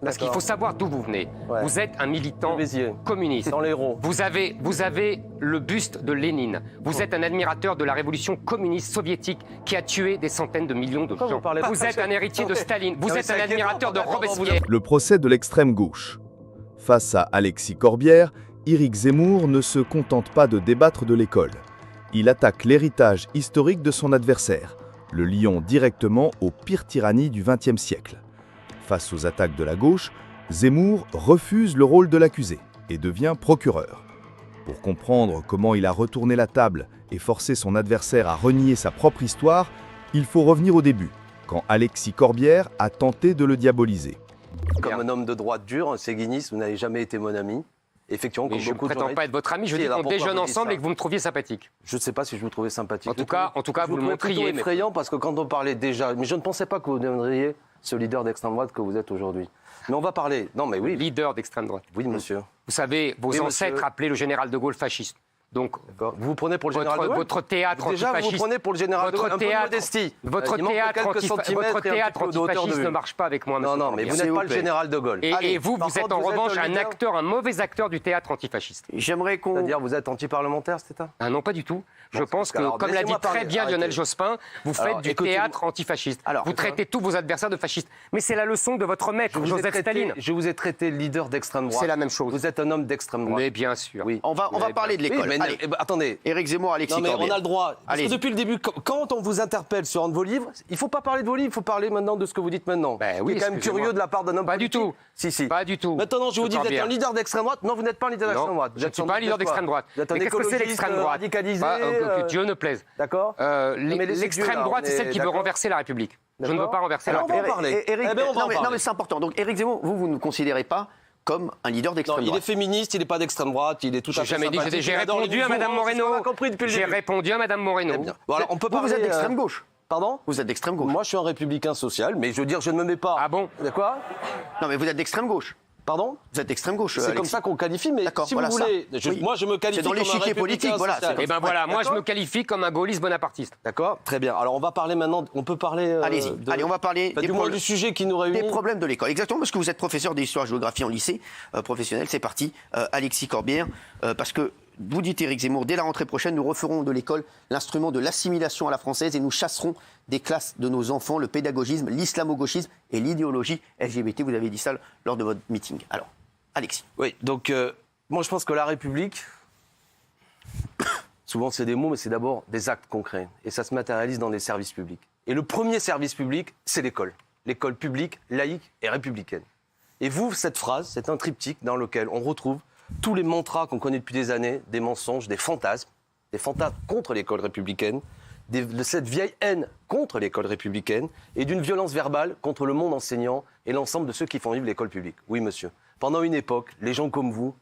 Parce qu'il faut savoir d'où vous venez. Ouais. Vous êtes un militant communiste. Dans l'Hérault. Vous avez le buste de Lénine. Vous êtes un admirateur de la révolution communiste soviétique qui a tué des centaines de millions de gens. Vous êtes un héritier de Staline. Vous êtes un admirateur de Robespierre. Le procès de l'extrême gauche. Face à Alexis Corbière, Éric Zemmour ne se contente pas de débattre de l'école. Il attaque l'héritage historique de son adversaire, le liant directement aux pires tyrannies du XXe siècle. Face aux attaques de la gauche, Zemmour refuse le rôle de l'accusé et devient procureur. Pour comprendre comment il a retourné la table et forcé son adversaire à renier sa propre histoire, il faut revenir au début, quand Alexis Corbière a tenté de le diaboliser. Comme un homme de droite dur, un séguiniste, vous n'avez jamais été mon ami. Effectivement, comme je ne beaucoup de prétends pas être votre ami, je dis qu'on déjeune ensemble et que vous me trouviez sympathique. Je ne sais pas si je vous trouvais sympathique. En tout cas, vous le montriez. C'est effrayant parce que quand on parlait déjà... Mais je ne pensais pas que vous deviendriez ce leader d'extrême droite que vous êtes aujourd'hui. Mais on va parler... Non, mais oui. Leader d'extrême droite. Oui, monsieur. Vous savez, vos ancêtres appelaient le général de Gaulle fasciste. Donc, vous vous prenez pour le général de Gaulle. Votre théâtre déjà, antifasciste. vous vous prenez pour le général de Gaulle. Un peu de modestie. Votre théâtre antifasciste ne marche pas avec moi, monsieur. Non, mais vous n'êtes pas le général de Gaulle. Et vous êtes en revanche un mauvais acteur du théâtre antifasciste. J'aimerais qu'on... C'est-à-dire, vous êtes anti-parlementaire, c'est ça? Ah non, pas du tout. Je pense que, comme l'a dit très bien Lionel Jospin, vous faites du théâtre antifasciste. Vous traitez tous vos adversaires de fascistes. Mais c'est la leçon de votre maître, Joseph Staline. Je vous ai traité leader d'extrême droite. C'est la même chose. Vous êtes un homme d'extrême droite. Mais bien sûr. Oui. On va parler de l'école. Attendez. Éric Zemmour, Alexis Corbière. On a le droit. Parce que depuis le début, quand on vous interpelle sur un de vos livres, il ne faut pas parler de vos livres, il faut parler maintenant de ce que vous dites maintenant. Oui, c'est quand même curieux de la part d'un homme politique. Pas du tout. Si. Pas du tout. Maintenant, je vous dis, vous êtes un leader d'extrême droite. Non, vous n'êtes pas un leader d'extrême droite. Je ne suis pas un leader d'extrême droite. Vous êtes un qu'est-ce que c'est l'extrême droite radicalisé. Que Dieu ne plaise. D'accord. L'extrême droite, c'est celle qui veut renverser la République. Je ne veux pas renverser la République. On va en parler. Non, mais c'est important. Donc, Éric Zemmour, vous ne considérez pas comme un leader d'extrême droite. Il est féministe, il n'est pas d'extrême droite, il est tout à fait jamais dit. J'ai répondu à Madame Moreno. J'ai répondu à Madame Moreno. Bon, alors, on peut parler. Vous êtes d'extrême gauche. Pardon? Vous êtes d'extrême gauche. Moi, je suis un républicain social, mais je veux dire, je ne me mets pas. Ah bon? De quoi? Non, mais vous êtes d'extrême gauche. Pardon? Vous êtes d'extrême gauche. C'est comme ça qu'on qualifie, mais si vous voulez, moi je me qualifie comme un l'échiquier politique, voilà. Et ben voilà, moi je me qualifie comme un gaulliste bonapartiste. D'accord, très bien. Alors on va parler maintenant, on peut parler... Allez-y, allez, on va parler du sujet qui nous réunit. Des problèmes de l'école. Exactement, parce que vous êtes professeur d'histoire-géographie en lycée professionnel. C'est parti, Alexis Corbière, parce que vous dites, Éric Zemmour, dès la rentrée prochaine, nous referons de l'école l'instrument de l'assimilation à la française et nous chasserons des classes de nos enfants le pédagogisme, l'islamo-gauchisme et l'idéologie LGBT. Vous avez dit ça lors de votre meeting. Alors, Alexis. Oui, donc moi je pense que la République, souvent c'est des mots, mais c'est d'abord des actes concrets. Et ça se matérialise dans des services publics. Et le premier service public, c'est l'école. L'école publique, laïque et républicaine. Et vous, cette phrase, c'est un triptyque dans lequel on retrouve tous les mantras qu'on connaît depuis des années, des mensonges, des fantasmes contre l'école républicaine, de cette vieille haine contre l'école républicaine et d'une violence verbale contre le monde enseignant et l'ensemble de ceux qui font vivre l'école publique. Oui, monsieur. Pendant une époque, les gens comme vous,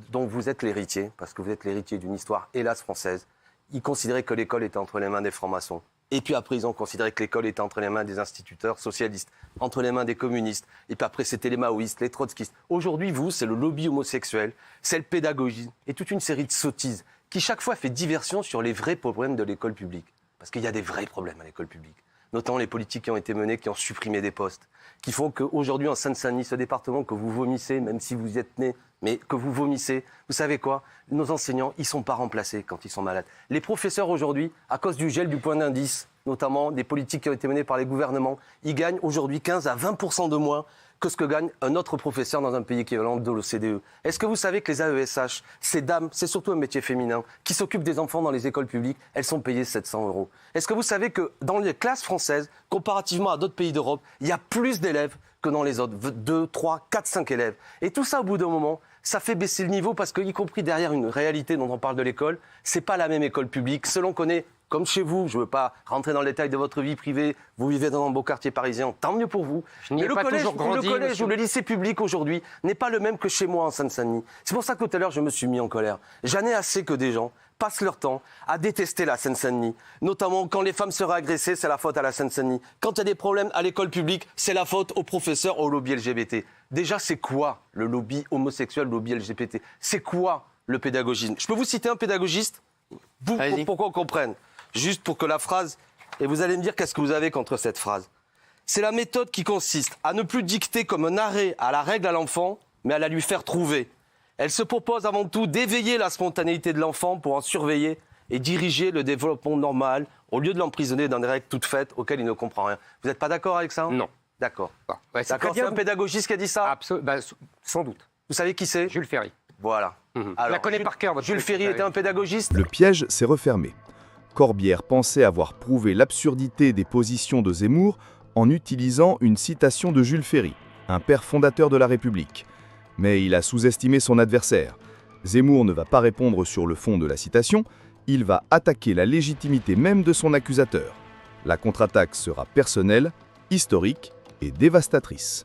dont vous êtes l'héritier, parce que vous êtes l'héritier d'une histoire, hélas, française, ils considéraient que l'école était entre les mains des francs-maçons. Et puis après, ils ont considéré que l'école était entre les mains des instituteurs socialistes, entre les mains des communistes. Et puis après, c'était les maoïstes, les trotskistes. Aujourd'hui, vous, c'est le lobby homosexuel, c'est le pédagogisme et toute une série de sottises qui, chaque fois, fait diversion sur les vrais problèmes de l'école publique. Parce qu'il y a des vrais problèmes à l'école publique. Notamment les politiques qui ont été menées, qui ont supprimé des postes, qui font qu'aujourd'hui, en Seine-Saint-Denis, ce département que vous vomissez, même si vous y êtes né, mais que vous vomissez, vous savez quoi? Nos enseignants, ils ne sont pas remplacés quand ils sont malades. Les professeurs, aujourd'hui, à cause du gel du point d'indice, notamment des politiques qui ont été menées par les gouvernements, ils gagnent aujourd'hui 15 à 20% de moins que ce que gagne un autre professeur dans un pays équivalent de l'OCDE. Est-ce que vous savez que les AESH, ces dames, c'est surtout un métier féminin, qui s'occupent des enfants dans les écoles publiques, elles sont payées 700 €? Est-ce que vous savez que dans les classes françaises, comparativement à d'autres pays d'Europe, il y a plus d'élèves que dans les autres, 2, 3, 4, 5 élèves? Et tout ça, au bout d'un moment, ça fait baisser le niveau parce que, y compris derrière une réalité dont on parle de l'école, c'est pas la même école publique. Selon qu'on est, comme chez vous, je veux pas rentrer dans le détail de votre vie privée, vous vivez dans un beau quartier parisien, tant mieux pour vous. Mais le collège ou le lycée public aujourd'hui n'est pas le même que chez moi en Seine-Saint-Denis. C'est pour ça que tout à l'heure, je me suis mis en colère. J'en ai assez que des gens passent leur temps à détester la Seine-Saint-Denis. Notamment quand les femmes seraient agressées, c'est la faute à la Seine-Saint-Denis. Quand il y a des problèmes à l'école publique, c'est la faute aux professeurs, au lobby LGBT. Déjà, c'est quoi le lobby homosexuel, le lobby LGBT? C'est quoi le pédagogisme? Je peux vous citer un pédagogiste pour qu'on comprenne. Juste pour que la phrase... Et vous allez me dire qu'est-ce que vous avez contre cette phrase. c'est la méthode qui consiste à ne plus dicter comme un arrêt à la règle à l'enfant, mais à la lui faire trouver. Elle se propose avant tout d'éveiller la spontanéité de l'enfant pour en surveiller et diriger le développement normal au lieu de l'emprisonner dans des règles toutes faites auxquelles il ne comprend rien. Vous n'êtes pas d'accord avec ça? Non. D'accord. Bon, ouais, c'est D'accord, très bien, c'est un pédagogiste qui a dit ça? Absolument, sans doute. Vous savez qui c'est? Jules Ferry. Voilà. Je la connais par cœur, votre Jules Ferry était un pédagogiste? Le piège s'est refermé. Corbière pensait avoir prouvé l'absurdité des positions de Zemmour en utilisant une citation de Jules Ferry, un père fondateur de la République. Mais il a sous-estimé son adversaire. Zemmour ne va pas répondre sur le fond de la citation, il va attaquer la légitimité même de son accusateur. La contre-attaque sera personnelle, historique et dévastatrice.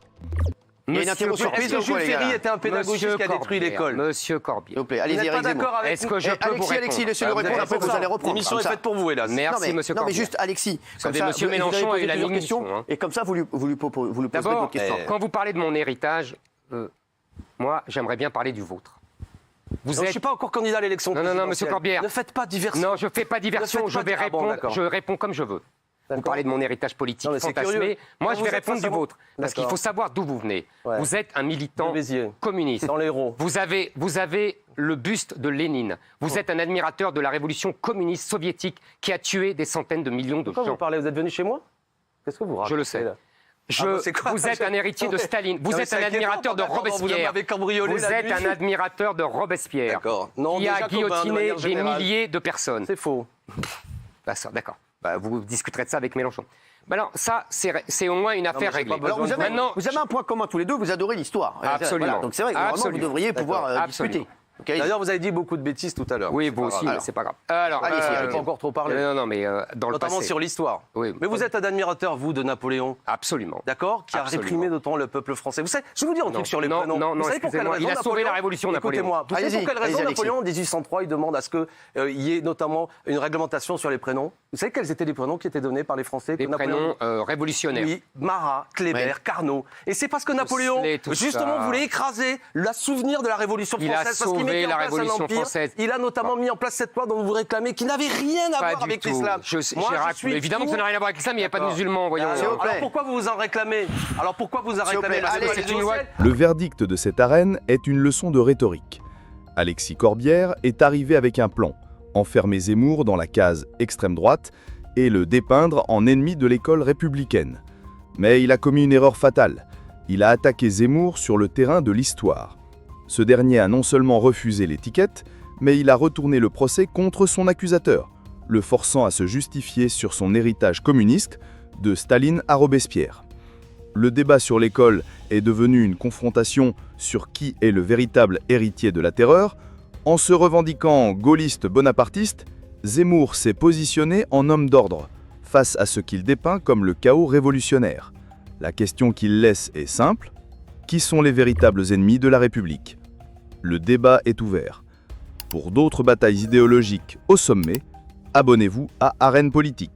Il y a une interro surprise Est-ce que ou Jules quoi, les gars, Ferry là était un pédagogiste qui a détruit l'école? Monsieur Corbière. S'il vous plaît, Vous allez-y, n'êtes pas Eric Zemmour. d'accord avec Est-ce que je peux vous Alexis, laissez-le répondre? répondre, après vous allez reprendre. L'émission comme est ça. faite pour vous, hélas. Merci, Non, mais, monsieur non, mais Corbière. juste Alexis. Comme savez, ça, monsieur vous Mélenchon allez a eu poser la plusieurs même questions, mission, hein. et comme ça, vous lui poserez D'abord, votre question. quand vous parlez de mon héritage, moi, j'aimerais bien parler du vôtre. Vous Je ne êtes... suis pas encore candidat à l'élection Non, présidentielle. monsieur Corbière. Ne faites pas diversion. Non, je ne fais pas diversion, Ne faites pas- Ah bon, d'accord. je réponds comme je veux. Vous D'accord. parlez de mon héritage politique Non, mais c'est fantasmé. curieux. Moi, Quand je vais vous êtes répondre du face à vôtre. Parce qu'il D'accord. faut savoir d'où vous venez. Ouais. Vous êtes un militant De Béziers. communiste. Dans l'Hérault. Vous avez le buste de Lénine. Vous êtes un admirateur de la révolution communiste soviétique qui a tué des centaines de millions de Pourquoi vous gens. parlez? Vous êtes venu chez moi? Qu'est-ce que vous racontez? Je le sais. là Ah bon, c'est quoi Vous êtes un héritier de Staline. Vous Non, mais êtes c'est un inquiétant, admirateur de pardon, vous Robespierre. m'avez cambriolé Vous la êtes nuit. un admirateur de Robespierre. D'accord. Non, Qui des a Jacobins, de guillotiné manière des générale. milliers de personnes. C'est faux. D'accord. Vous discuterez de ça avec Mélenchon. Alors, ça, c'est au moins une affaire j'ai réglée. pas Alors, vous avez, Maintenant, vous avez un point commun tous les deux, vous adorez l'histoire. Absolument. Voilà, donc c'est vrai que normalement, vous Absolument. devriez pouvoir Absolument. discuter. Ok. D'ailleurs, vous avez dit beaucoup de bêtises tout à l'heure. oui, C'est vous pas aussi, grave. mais c'est pas grave. Alors, Allez, Je n'ai pas encore trop parlé. non, mais dans le Notamment passé. sur l'histoire. Oui. Mais vous êtes un admirateur, vous, de Napoléon, Absolument. d'accord? Qui a Absolument. réprimé d'autant le peuple français. Vous savez, je vais vous dire un Non, truc sur les non, prénoms. non, Vous savez pour quelle excusez-moi, raison il a sauvé la révolution, Napoléon. Écoutez-moi. Vous savez Allez-y, pour quelle raison allez-y, Napoléon, en 1803, il demande à ce qu'il y ait notamment une réglementation sur les prénoms? Vous savez quels étaient les prénoms qui étaient donnés par les Français? Des que Napoléon- prénoms révolutionnaires. Oui, Marat, Kléber, Ouais. Carnot. Et c'est parce que Napoléon, Slay, tout justement, ça. voulait écraser le souvenir de la Révolution Il a française. parce qu'il sauvé mettait en la place un Révolution empire. française. Il a notamment mis en place cette loi dont vous réclamez, qui n'avait rien à Pas voir du avec tout. l'islam. Évidemment que ça n'a rien à voir avec l'islam, il n'y a pas de D'accord. musulmans, voyons. Alors, S'il vous plaît. pourquoi vous vous en réclamez? Alors pourquoi vous en S'il vous réclamez? plaît, Parce que allez, c'est une loi. Le verdict de cette arène est une leçon de rhétorique. Alexis Corbière est arrivé avec un plan, enfermer Zemmour dans la case extrême droite et le dépeindre en ennemi de l'école républicaine. Mais il a commis une erreur fatale. Il a attaqué Zemmour sur le terrain de l'histoire. Ce dernier a non seulement refusé l'étiquette, mais il a retourné le procès contre son accusateur, le forçant à se justifier sur son héritage communiste, de Staline à Robespierre. Le débat sur l'école est devenu une confrontation sur qui est le véritable héritier de la terreur. En se revendiquant gaulliste bonapartiste, Zemmour s'est positionné en homme d'ordre, face à ce qu'il dépeint comme le chaos révolutionnaire. La question qu'il laisse est simple. Qui sont les véritables ennemis de la République? Le débat est ouvert. Pour d'autres batailles idéologiques au sommet, abonnez-vous à Arène Politique.